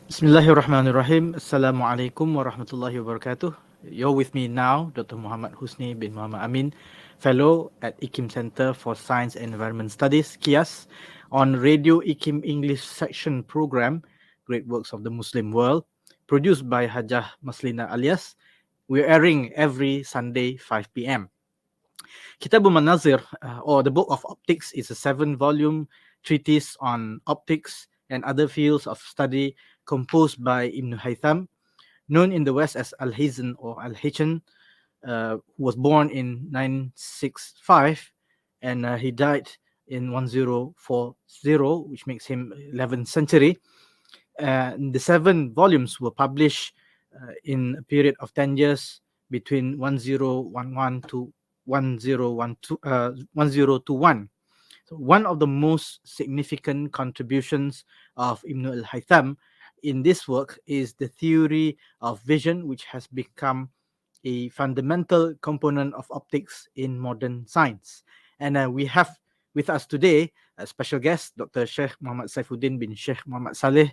Bismillahirrahmanirrahim. Assalamualaikum warahmatullahi wabarakatuh. You're with me now, Dr. Muhammad Husni bin Muhammad Amin, Fellow at IKIM Center for Science and Environment Studies, KIAS, on Radio IKIM English Section Program, Great Works of the Muslim World, produced by Hajah Maslina alias. We're airing every Sunday, 5 p.m. Kitabul Manazir, or the Book of Optics, is a 7-volume treatise on optics and other fields of study composed by Ibn Haytham, known in the West as AlHasan or AlHasan, who was born in 965 and he died in 1040, which makes him 11th century. The 7 volumes were published in a period of 10 years between 1011 to 1021. So one of the most significant contributions of Ibn al-Haytham in this work is the theory of vision, which has become a fundamental component of optics in modern science. And we have with us today a special guest, Dr. Sheikh Muhammad Saifuddin bin Sheikh Muhammad Saleh,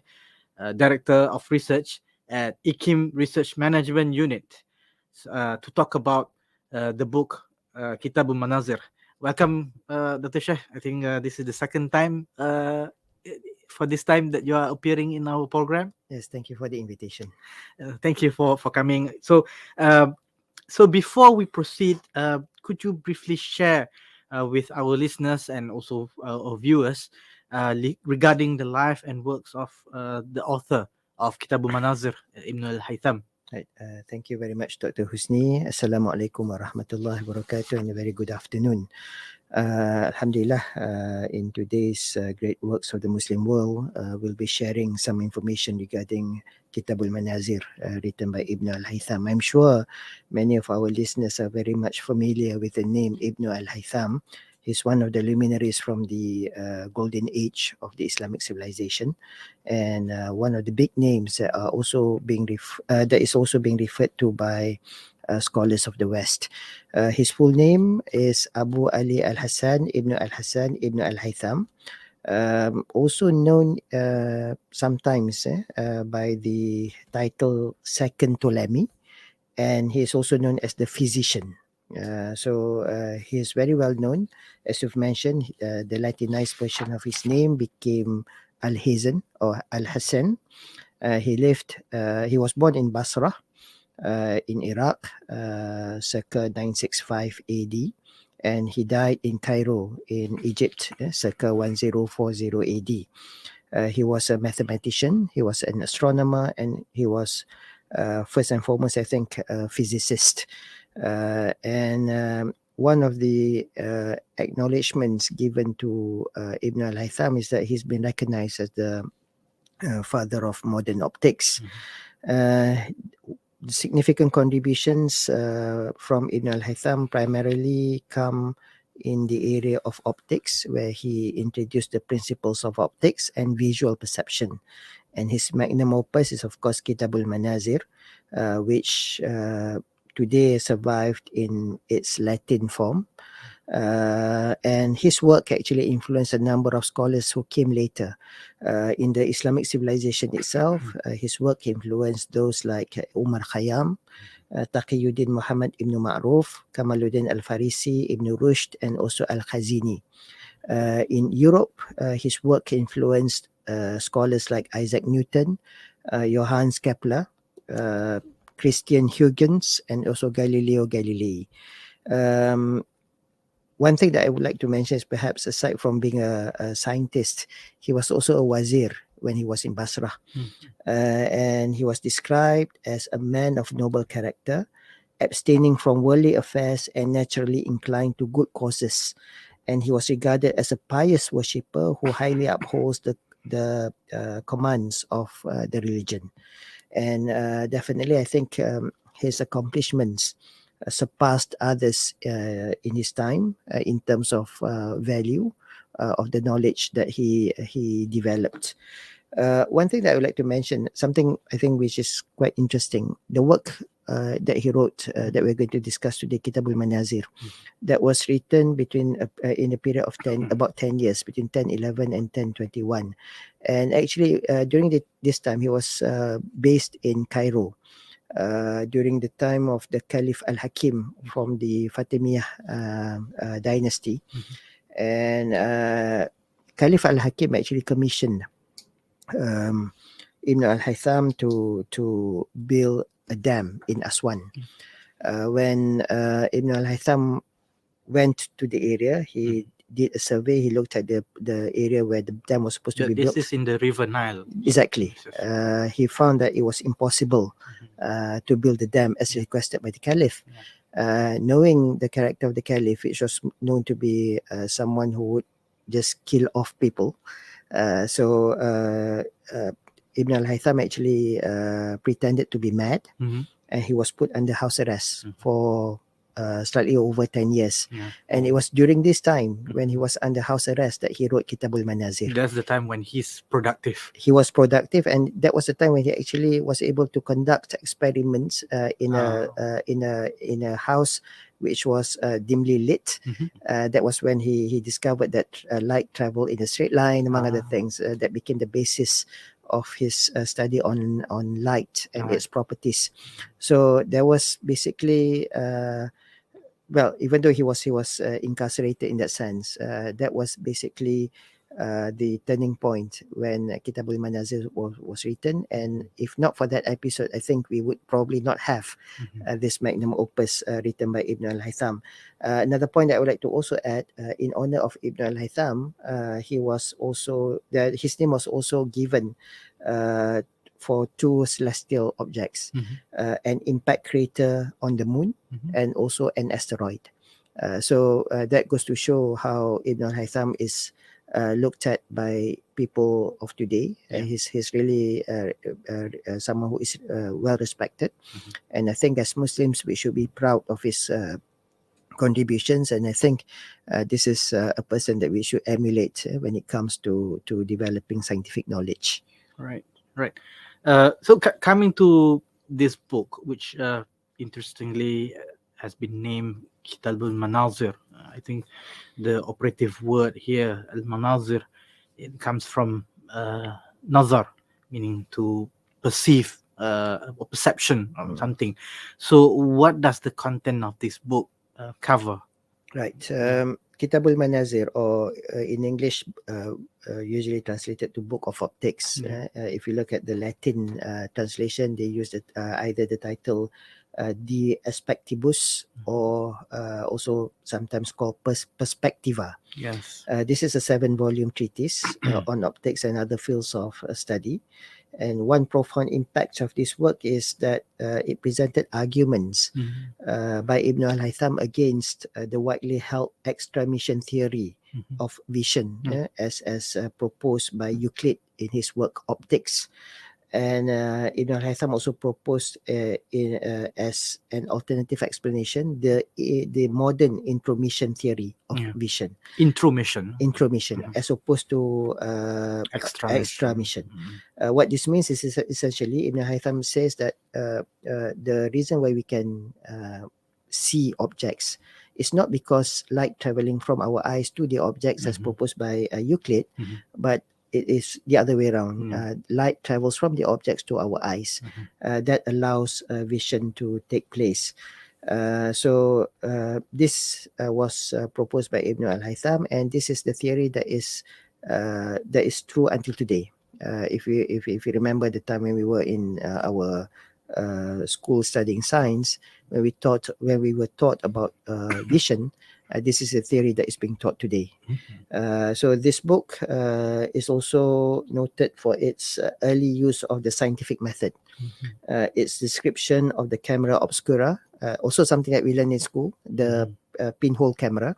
Director of Research at IKIM Research Management Unit, to talk about the book Kitabul Manazir. Welcome, Dr. Sheikh. I think this is the second time for this time that you are appearing in our program. Yes, thank you for the invitation. Thank you for coming. So before we proceed, could you briefly share with our listeners and also our viewers regarding the life and works of the author of Kitabul Manazir, Ibn al-Haytham? Right, thank you very much, Dr. Husni. Assalamualaikum warahmatullahi wabarakatuh, and a very good afternoon. Alhamdulillah, in today's great works of the Muslim world, we'll be sharing some information regarding Kitabul Manazir, written by Ibn al-Haytham. I'm sure many of our listeners are very much familiar with the name Ibn al-Haytham. He's one of the luminaries from the golden age of the Islamic civilization, and one of the big names that are also being that is also being referred to by scholars of the West. His full name is Abu Ali AlHasan Ibn al-Haytham, also known sometimes by the title Second Ptolemy, and he is also known as the physician. He is very well known. As you've mentioned, the Latinized version of his name became AlHasan or AlHasan. He was born in Basra, in Iraq, circa 965 AD, and he died in Cairo in Egypt, circa 1040 AD. He was a mathematician, he was an astronomer, and he was first and foremost, I think, a physicist. One of the acknowledgements given to Ibn al-Haytham is that he's been recognized as the father of modern optics. Significant contributions from Ibn al-Haytham primarily come in the area of optics, where he introduced the principles of optics and visual perception. And his magnum opus is, of course, Kitabul Manazir, which today survived in its Latin form. And his work actually influenced a number of scholars who came later. In the Islamic civilization itself, his work influenced those like Umar Khayyam, Taqiyuddin Muhammad ibn Ma'ruf, Kamaluddin al-Farisi, Ibn Rushd, and also al-Khazini. In Europe, his work influenced scholars like Isaac Newton, Johannes Kepler, Christian Huygens, and also Galileo Galilei. One thing that I would like to mention is, perhaps aside from being a scientist, he was also a wazir when he was in Basra. And he was described as a man of noble character, abstaining from worldly affairs and naturally inclined to good causes. And he was regarded as a pious worshipper who highly upholds the commands of the religion. And definitely, I think his accomplishments surpassed others in his time in terms of value of the knowledge that he developed. One thing that I would like to mention, something I think which is quite interesting, the work that he wrote that we're going to discuss today, Kitabul Manazir, that was written between in a period of about 10 years, between 1011 and 1021. And actually, during this time, he was based in Cairo. During the time of the Caliph Al-Hakim from the Fatimiyah dynasty. And Caliph Al-Hakim actually commissioned um, Ibn al-Haytham to build a dam in Aswan. When Ibn al-Haytham went to the area, he did a survey. He looked at the area where the dam was supposed to be built. This is in the River Nile. Exactly. He found that it was impossible to build the dam as requested by the Caliph. Knowing the character of the Caliph, which was known to be someone who would just kill off people. So Ibn al-Haytham actually pretended to be mad, and he was put under house arrest for slightly over 10 years. And it was during this time when he was under house arrest that he wrote Kitabul Manazir. That's the time when he's productive. He was productive, and that was the time when he actually was able to conduct experiments in a house which was dimly lit. That was when he discovered that light travel in a straight line, among other things. That became the basis of his study on light and its properties. So there was basically well, even though he was incarcerated in that sense, that was basically the turning point when Kitabul Manazir was written. And if not for that episode, I think we would probably not have this magnum opus written by Ibn al-Haytham. Another point that I would like to also add, in honor of Ibn al-Haytham, his name was also given for two celestial objects, an impact crater on the moon and also an asteroid. So that goes to show how Ibn al-Haytham is looked at by people of today. He's really someone who is well respected. And I think as Muslims, we should be proud of his contributions. And I think this is a person that we should emulate when it comes to developing scientific knowledge. Right. So coming to this book, which interestingly has been named Kitab al-Manazir. I think the operative word here, al-Manazir, it comes from nazar, meaning to perceive, or perception of something. So what does the content of this book cover? Right. Kitabul Manazir, or in English, usually translated to Book of Optics. If you look at the Latin translation, they use either the title De Aspectibus or also sometimes called Perspectiva. Yes. This is a 7-volume treatise on optics and other fields of study. And one profound impact of this work is that it presented arguments by Ibn al-Haytham against the widely held extra-mission theory of vision, as proposed by Euclid in his work Optics. And Ibn al-Haytham also proposed as an alternative explanation the modern intromission theory of vision. Intromission, as opposed to extramission. What this means is essentially Ibn al-Haytham says that the reason why we can see objects is not because light traveling from our eyes to the objects as proposed by Euclid, but it is the other way around. Light travels from the objects to our eyes. That allows vision to take place. So this was proposed by Ibn al-Haytham, and this is the theory that is true until today. If you remember the time when we were in our school studying science, when we were taught about vision, this is a theory that is being taught today. So this book is also noted for its early use of the scientific method. Its description of the camera obscura, also something that we learned in school, the pinhole camera,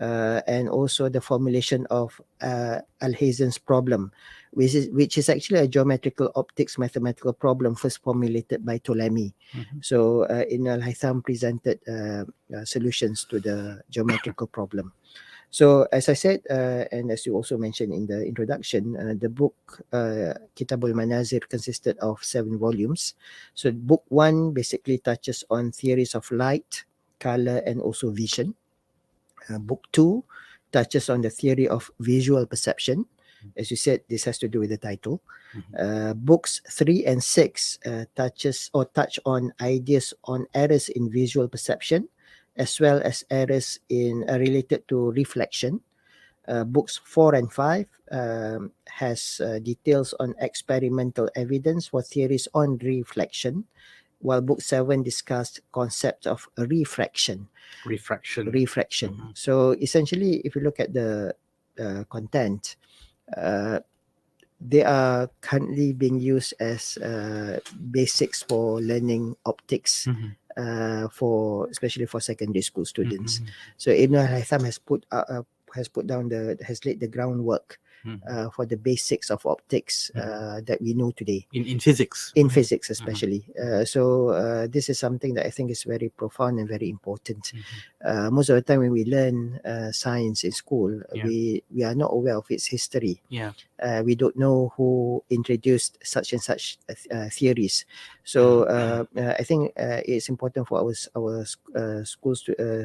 and also the formulation of AlHasan's problem, which is actually a geometrical optics mathematical problem first formulated by Ptolemy. So Ibn al-Haytham presented solutions to the geometrical problem. So, as I said, and as you also mentioned in the introduction, the book Kitabul Manazir consisted of 7 volumes. So, book one basically touches on theories of light, color, and also vision. Book two touches on the theory of visual perception. As you said, this has to do with the title. Books 3 and 6 touch on ideas on errors in visual perception, as well as errors in related to reflection. Books 4 and 5 has details on experimental evidence for theories on reflection, while book 7 discussed concepts of refraction. Refraction. Refraction. So essentially, if you look at the content, uh, they are currently being used as basics for learning optics. For especially for secondary school students. So Ibn al-Haytham has put down has laid the groundwork for the basics of optics that we know today. In physics. In physics especially. So this is something that I think is very profound and very important. Most of the time when we learn science in school, we are not aware of its history. Yeah. We don't know who introduced such and such theories. So I think it's important for our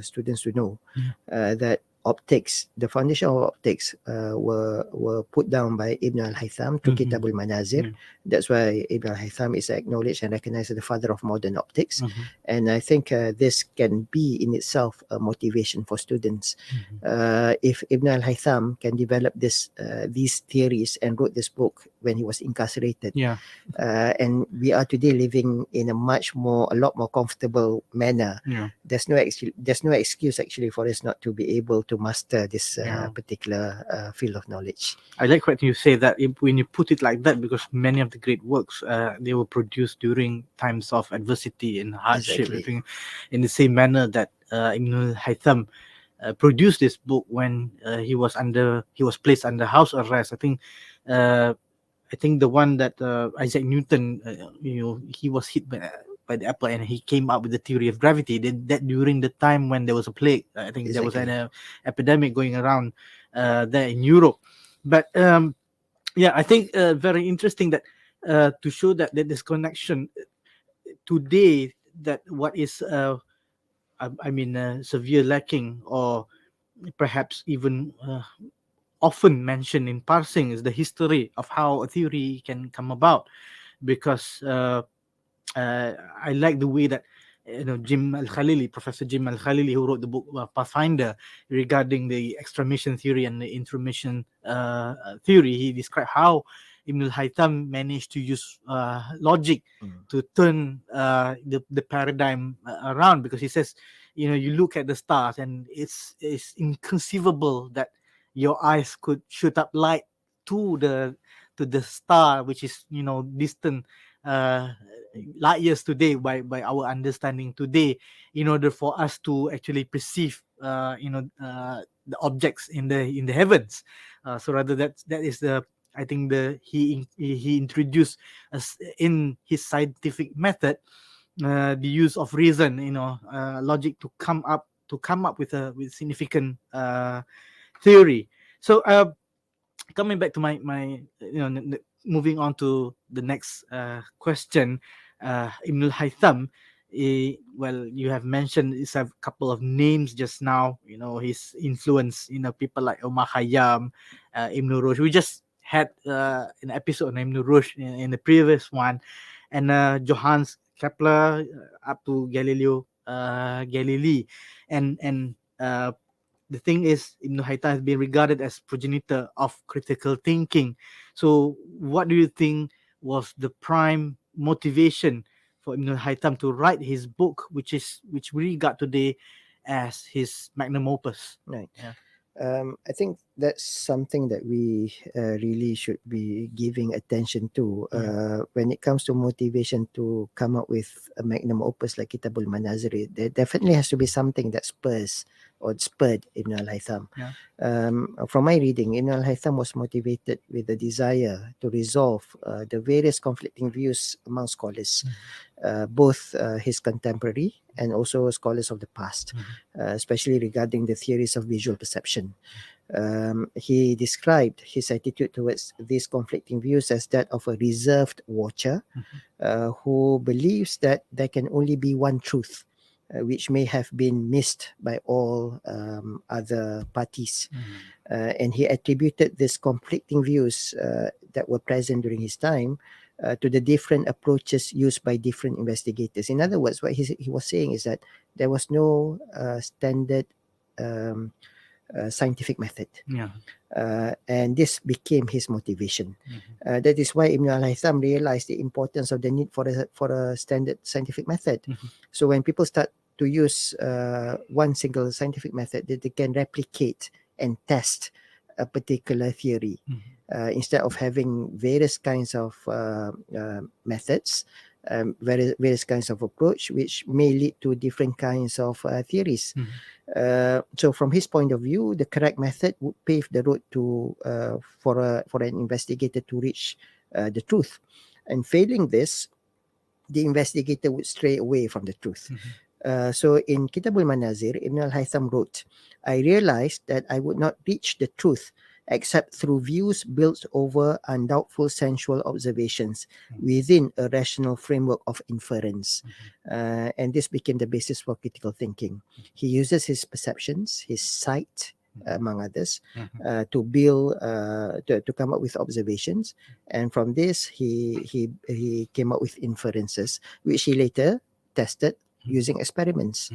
students to know that optics, the foundation of optics, were put down by Ibn al-Haytham to Kitab al-Manazir. That's why Ibn al-Haytham is acknowledged and recognized as the father of modern optics. And I think this can be in itself a motivation for students. If Ibn al-Haytham can develop these theories and wrote this book when he was incarcerated, and we are today living in a lot more comfortable manner. There's no excuse actually for us not to be able to master this particular field of knowledge. I like what you say that when you put it like that, because many of the great works they were produced during times of adversity and hardship. Exactly. I think in the same manner that Ibn Haytham produced this book when he was placed under house arrest. I think the one that Isaac Newton, he was hit by the apple and he came up with the theory of gravity. That during the time when there was a plague, I think there was an epidemic going around there in Europe. But I think very interesting that to show that this connection today, that what is severe lacking or perhaps even often mentioned in parsing is the history of how a theory can come about, because I like the way that Professor Jim Al-Khalili, who wrote the book Pathfinder regarding the extramission theory and the intromission theory, he described how Ibn al-Haytham managed to use logic to turn the paradigm around, because he says, you look at the stars and it's inconceivable that your eyes could shoot up light to the star, which is distant light years today by our understanding today, in order for us to actually perceive the objects in the heavens. So rather that is the, I think he introduced us in his scientific method the use of reason, logic, to come up with significant theory. So coming back to my moving on to the next question, Ibn al-Haytham, well, you have mentioned is a couple of names just now, his influence, people like Omar Khayyam, Ibn Rushd. We just had an episode on Ibn Rushd in the previous one, and Johannes Kepler up to Galileo Galilei, and the thing is, Ibn Haytham has been regarded as progenitor of critical thinking. So, what do you think was the prime motivation for Ibn Haytham to write his book, which we regard today as his magnum opus? Right. Yeah. I think that's something that we really should be giving attention to when it comes to motivation to come up with a magnum opus like Kitabul Manazir. There definitely has to be something that spurs or spurred Ibn al-Haytham. Yeah. From my reading, Ibn al-Haytham was motivated with the desire to resolve the various conflicting views among scholars, both his contemporary and also scholars of the past, especially regarding the theories of visual perception. He described his attitude towards these conflicting views as that of a reserved watcher who believes that there can only be one truth, which may have been missed by all other parties. And he attributed these conflicting views that were present during his time to the different approaches used by different investigators. In other words, what he was saying is that there was no standard um, scientific method. Yeah. And this became his motivation. That is why Ibn al-Haytham realized the importance of the need for a standard scientific method. So when people start to use one single scientific method, that they can replicate and test a particular theory instead of having various kinds of methods, various kinds of approach, which may lead to different kinds of theories. So from his point of view, the correct method would pave the road to for an investigator to reach the truth. And failing this, the investigator would stray away from the truth. So in Kitabul Manazir, Ibn al-Haytham wrote, I realized that I would not reach the truth except through views built over undoubtful sensual observations within a rational framework of inference. And this became the basis for critical thinking. He uses his perceptions, his sight, among others, to build, to come up with observations. And from this, he came up with inferences, which he later tested using experiments.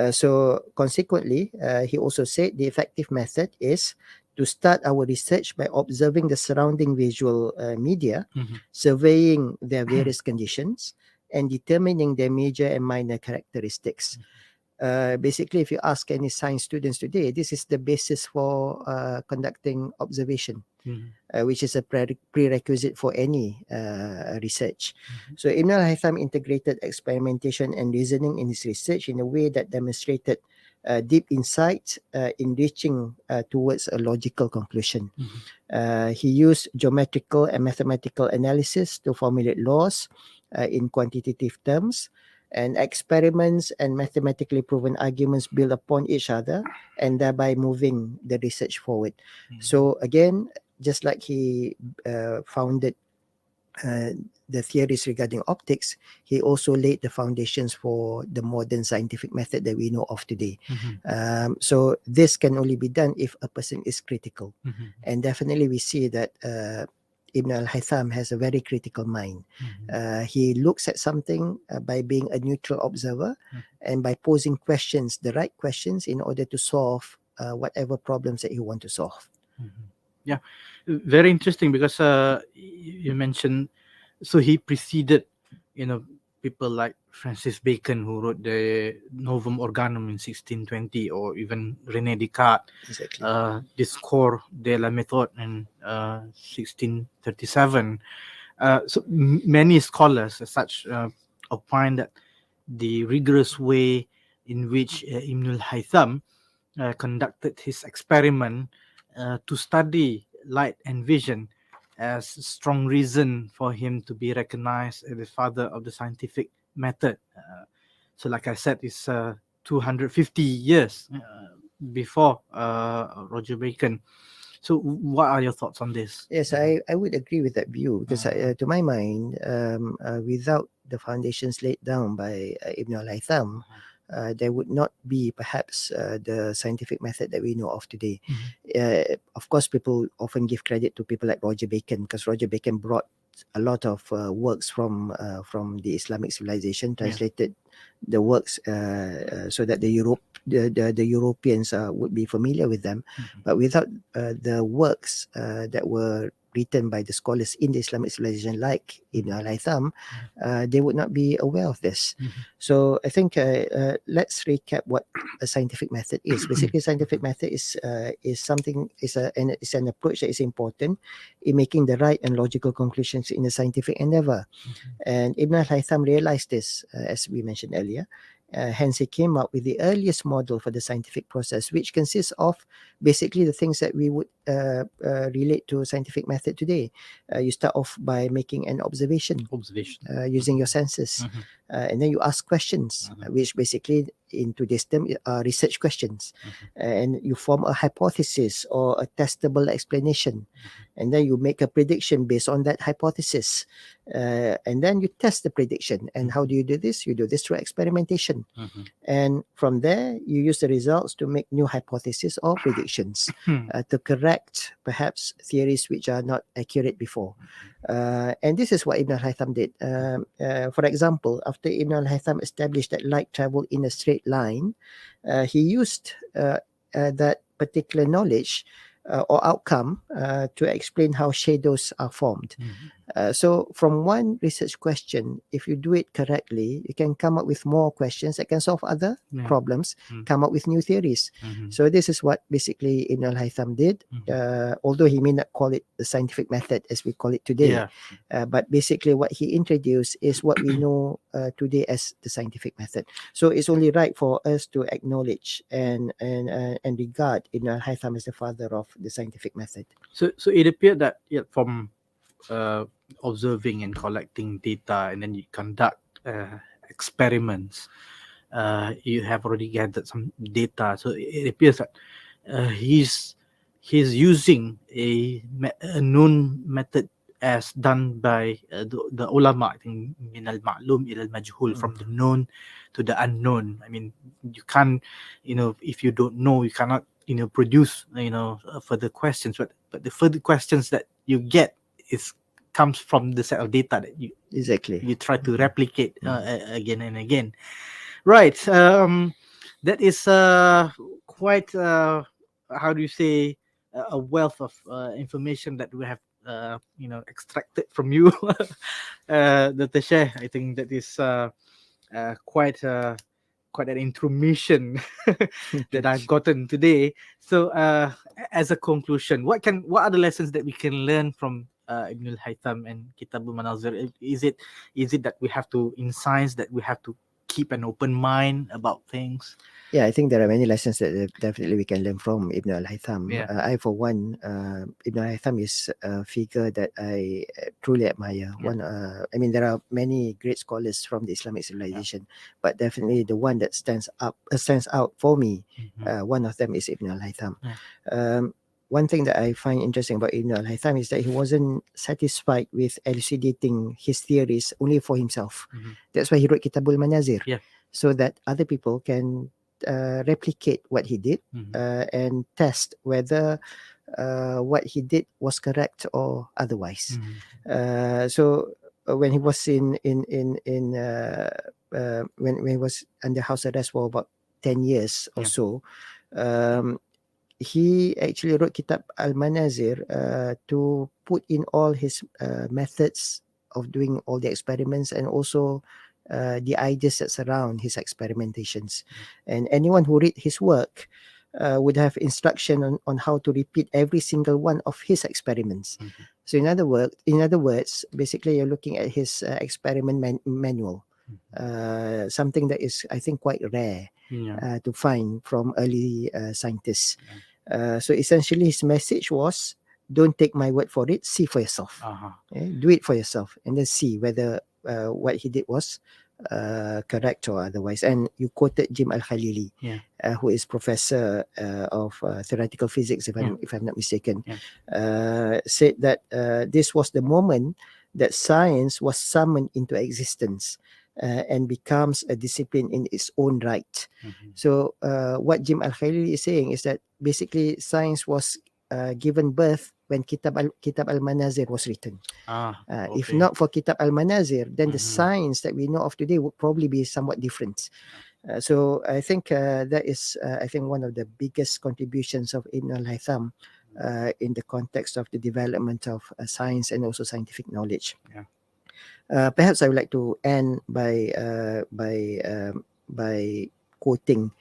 So consequently, he also said the effective method is to start our research by observing the surrounding visual media, surveying their various conditions, and determining their major and minor characteristics. Basically, if you ask any science students today, this is the basis for conducting observation, which is a prerequisite for any research. So Ibn al-Haytham integrated experimentation and reasoning in his research in a way that demonstrated deep insight in reaching towards a logical conclusion. He used geometrical and mathematical analysis to formulate laws in quantitative terms, and experiments and mathematically proven arguments build upon each other and thereby moving the research forward. So again, just like he founded the theories regarding optics, he also laid the foundations for the modern scientific method that we know of today. So this can only be done if a person is critical. And definitely we see that Ibn al-Haytham has a very critical mind. He looks at something by being a neutral observer and by posing questions, the right questions, in order to solve whatever problems that he wants to solve. Yeah, very interesting because you mentioned, so he preceded, people like Francis Bacon, who wrote the Novum Organum in 1620, or even René Descartes, Exactly. Discours de la Méthode in 1637. So many scholars as such opine that the rigorous way in which Ibn al-Haytham conducted his experiment to study light and vision as a strong reason for him to be recognized as the father of the scientific method. So like I said, it's 250 years before Roger Bacon. So what are your thoughts on this? Yes, I would agree with that view because to my mind, without the foundations laid down by Ibn al-Haytham, there would not be perhaps the scientific method that we know of today. Of course, people often give credit to people like Roger Bacon because Roger Bacon brought a lot of works from the Islamic civilization, translated the works so that the Europeans would be familiar with them. But without the works that were written by the scholars in the Islamic civilization, like Ibn al-Haytham, they would not be aware of this. So I think let's recap what a scientific method is. Basically, scientific method is an approach that is important in making the right and logical conclusions in a scientific endeavor. And Ibn al-Haytham realized this, as we mentioned earlier, Hence, he came up with the earliest model for the scientific process, which consists of basically the things that we would relate to scientific method today. You start off by making an observation Observation. using your senses, and then you ask questions, which basically in today's term are research questions, and you form a hypothesis or a testable explanation, and then you make a prediction based on that hypothesis, and then you test the prediction. And how do you do this? You do this through experimentation, and from there you use the results to make new hypotheses or predictions to correct perhaps theories which are not accurate before. And this is what Ibn al-Haytham did. For example, after Ibn al-Haytham established that light travel in a straight line, he used that particular knowledge or outcome to explain how shadows are formed. So from one research question, if you do it correctly, you can come up with more questions that can solve other problems, come up with new theories. So this is what basically Ibn al-Haytham did, although he may not call it the scientific method as we call it today. But basically what he introduced is what we know today as the scientific method. So it's only right for us to acknowledge and regard Ibn al-Haytham as the father of the scientific method. So it appeared that from observing and collecting data, and then you conduct experiments, you have already gathered some data. So it appears that he's using a known method as done by the ulama. I think min al ma'lum ila al majhul, from the known to the unknown. I mean, you can't, if you don't know, you cannot produce further questions. But the further questions that you get comes from the set of data that you try to replicate again and again. Right. That is quite how do you say, a wealth of information that we have extracted from you, Dr. Sheikh. I think that is quite an intromission that I've gotten today. So as a conclusion, what are the lessons that we can learn from Ibn al-Haytham and Kitabul Manazir? Is it that we have to, in science, that we have to keep an open mind about things? Yeah, I think there are many lessons that definitely we can learn from Ibn al-Haytham. I, for one, Ibn al-Haytham is a figure that I truly admire. There are many great scholars from the Islamic civilization, but definitely the one that stands out for me, one of them is Ibn al-Haytham. One thing that I find interesting about Ibn al-Haytham is that he wasn't satisfied with elucidating his theories only for himself. That's why he wrote Kitabul Manazir, so that other people can replicate what he did and test whether what he did was correct or otherwise. So when he was when he was under house arrest for about 10 years or so, he actually wrote Kitab Al-Manazir to put in all his methods of doing all the experiments, and also the ideas that surround his experimentations. And anyone who read his work would have instruction on how to repeat every single one of his experiments. So in other words, basically you're looking at his experiment manual, something that is, I think, quite rare to find from early scientists. So essentially his message was, don't take my word for it, see for yourself. Do it for yourself, and then see whether what he did was correct or otherwise. And you quoted Jim Al-Khalili, who is professor of theoretical physics, if I'm not mistaken, said that this was the moment that science was summoned into existence and becomes a discipline in its own right. So what Jim Al-Khalili is saying is that basically science was given birth when Kitab Al-Manazir was written. If not for Kitab Al-Manazir, then the science that we know of today would probably be somewhat different. So I think that is, I think, one of the biggest contributions of Ibn al-Haytham in the context of the development of science and also scientific knowledge. Perhaps I would like to end by quoting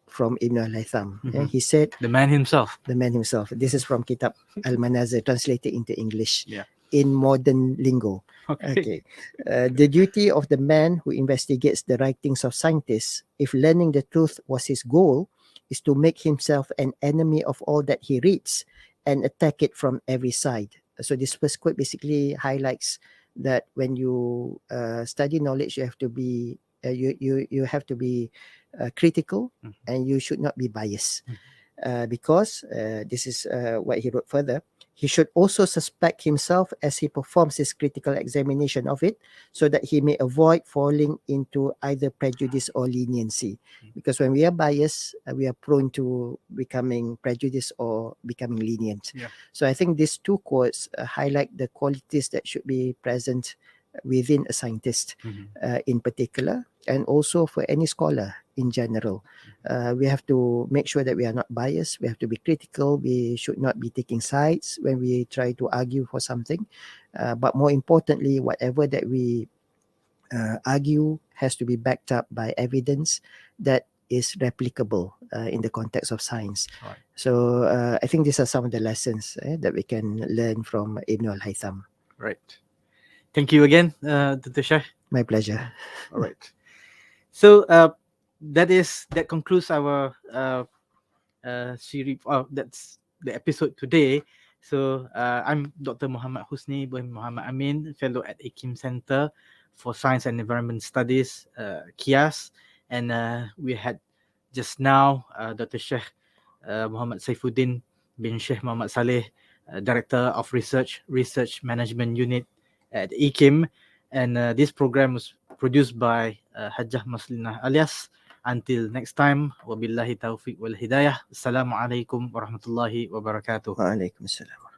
from Ibn al-Haytham. He said, the man himself. This is from Kitab Al-Manazir, translated into English. in modern lingo. Okay. Okay. The duty of the man who investigates the writings of scientists, if learning the truth was his goal, is to make himself an enemy of all that he reads and attack it from every side. So this first quote basically highlights that when you study knowledge, you have to be you have to be critical, Mhm. and you should not be biased. Mhm. Because this is what he wrote further. He should also suspect himself as he performs his critical examination of it, so that he may avoid falling into either prejudice or leniency. Because when we are biased, we are prone to becoming prejudiced or becoming lenient. Yeah. So I think these two quotes highlight the qualities that should be present within a scientist Mhm. in particular, and also for any scholar in general. We have to make sure that we are not biased. We have to be critical. We should not be taking sides when we try to argue for something. But more importantly, whatever that we argue has to be backed up by evidence that is replicable in the context of science. All right. So I think these are some of the lessons that we can learn from Ibn al-Haytham. Right. Thank you again, Dr. Shah. My pleasure. All right. So that concludes our series. That's the episode today. So I'm Dr. Muhammad Husni bin Muhammad Amin, fellow at Ikim Center for Science and Environment Studies, KIAS, and we had just now Dr. Sheikh Muhammad Saifuddin bin Sheikh Muhammad Saleh, Director of Research Management Unit at IKIM. And this program was produced by Hajjah Maslinah alias. Until next time, wabillahi taufiq wal hidayah. Assalamualaikum warahmatullahi wabarakatuh. Waalaikumsalam.